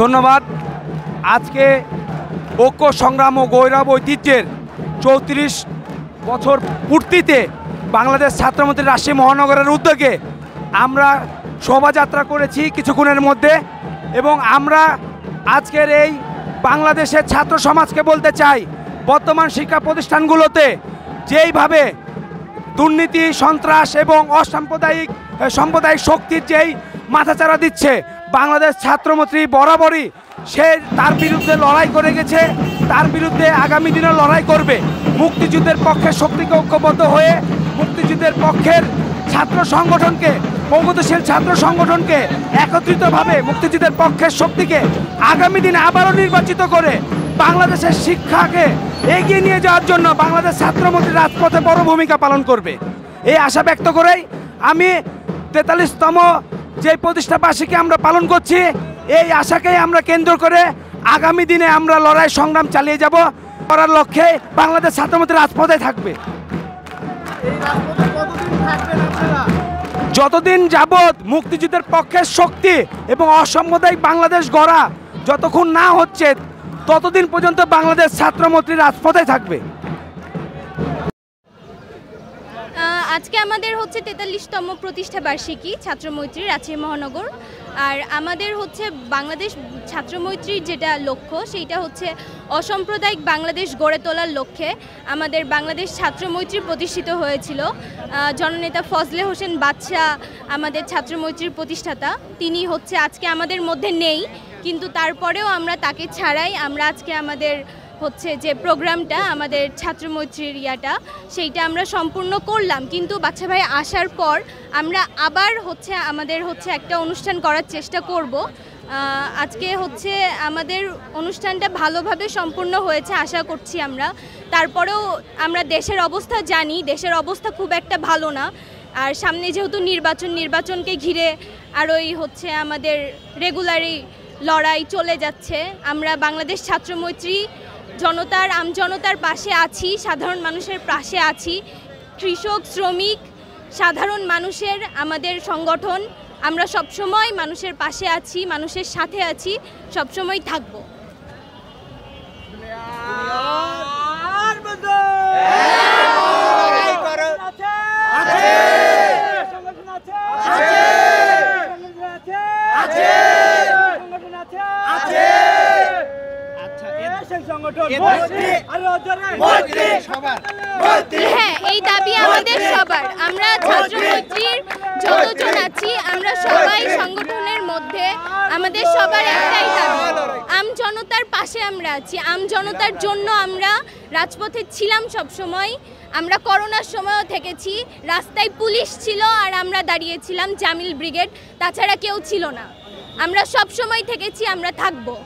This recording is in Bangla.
ধন্যবাদ। আজকে ঐক্য সংগ্রাম ও গৌরব ঐতিহ্যের 34 বছর পূর্তিতে বাংলাদেশ ছাত্রমন্ত্রী রাজশাহী মহানগরের উদ্যোগে আমরা শোভাযাত্রা করেছি কিছুক্ষণের মধ্যে, এবং আমরা আজকের এই বাংলাদেশের ছাত্র সমাজকে বলতে চাই, বর্তমান শিক্ষা প্রতিষ্ঠানগুলোতে যেইভাবে দুর্নীতি, সন্ত্রাস এবং সাম্প্রদায়িক শক্তির যেই মাথাচাড়া দিচ্ছে, বাংলাদেশ ছাত্রমন্ত্রী বরাবরই সে তার বিরুদ্ধে লড়াই করে গেছে, তার বিরুদ্ধে আগামী দিনে লড়াই করবে। মুক্তিযুদ্ধের পক্ষের শক্তিকে ঐক্যবদ্ধ হয়ে মুক্তিযুদ্ধের পক্ষের ছাত্র সংগঠনকে, প্রগতিশীল ছাত্র সংগঠনকে একত্রিতভাবে মুক্তিযুদ্ধের পক্ষের শক্তিকে আগামী দিনে আবারও নির্বাচিত করে বাংলাদেশের শিক্ষাকে এগিয়ে নিয়ে যাওয়ার জন্য বাংলাদেশ ছাত্রমন্ত্রী রাজপথে বড় ভূমিকা পালন করবে। এই আশা ব্যক্ত করেই আমি 43তম যে প্রতিষ্ঠাবার্ষিকী আমরা পালন করছি, এই আশাকেই আমরা কেন্দ্র করে আগামী দিনে আমরা লড়াই সংগ্রাম চালিয়ে যাব করার লক্ষ্যে বাংলাদেশ ছাত্রমন্ত্রী রাজপথে থাকবে। যতদিন যাবৎ মুক্তিযুদ্ধের পক্ষের শক্তি এবং অসাম্প্রদায়িক বাংলাদেশ গড়া যতক্ষণ না হচ্ছে, ততদিন পর্যন্ত বাংলাদেশ ছাত্রমন্ত্রী রাজপথে থাকবে। আজকে আমাদের হচ্ছে 43তম প্রতিষ্ঠাবার্ষিকী ছাত্রমৈত্রী রাজশাহী মহানগর। আর আমাদের হচ্ছে বাংলাদেশ ছাত্রমৈত্রীর যেটা লক্ষ্য, সেইটা হচ্ছে অসাম্প্রদায়িক বাংলাদেশ গড়ে তোলার লক্ষ্যে আমাদের বাংলাদেশ ছাত্রমৈত্রী প্রতিষ্ঠিত হয়েছিল। জননেতা ফজলে হোসেন বাদশাহ আমাদের ছাত্রমৈত্রীর প্রতিষ্ঠাতা, তিনি হচ্ছে আজকে আমাদের মধ্যে নেই, কিন্তু তারপরেও আমরা তাকে ছাড়াই আমরা আজকে আমাদের হচ্ছে যে প্রোগ্রামটা, আমাদের ছাত্রমৈত্রীর সেইটা আমরা সম্পূর্ণ করলাম। কিন্তু বাচ্চা ভাই আসার পর আমরা আবার হচ্ছে আমাদের হচ্ছে একটা অনুষ্ঠান করার চেষ্টা করব। আজকে হচ্ছে আমাদের অনুষ্ঠানটা ভালোভাবে সম্পূর্ণ হয়েছে আশা করছি আমরা। তারপরেও আমরা দেশের অবস্থা জানি, দেশের অবস্থা খুব একটা ভালো না। আর সামনে যেহেতু নির্বাচনকে ঘিরে আরোই হচ্ছে আমাদের রেগুলারই লড়াই চলে যাচ্ছে। আমরা বাংলাদেশ ছাত্রমৈত্রী আমজনতার পাশে আছি, সাধারণ মানুষের পাশে আছি। কৃষক, শ্রমিক, সাধারণ মানুষের আমাদের সংগঠন। আমরা সবসময় মানুষের পাশে আছি, মানুষের সাথে আছি, সবসময় থাকব। হ্যাঁ, এই দাবি আমাদের সবার। আমরা ছাত্রমৈত্রীর যতজন আছি আমরা সবাই সংগঠনের মধ্যে, আমাদের সবার একটাই দাবি, আমজনতার পাশে আমরা আছি। আমজনতার জন্য আমরা রাজপথে ছিলাম সব সময়। আমরা করোনার সময়ও থেকেছি, রাস্তায় পুলিশ ছিল আর আমরা দাঁড়িয়েছিলাম, জামিল ব্রিগেড, তাছাড়া কেউ ছিল না। আমরা সব সময় থেকেছি, আমরা থাকবো।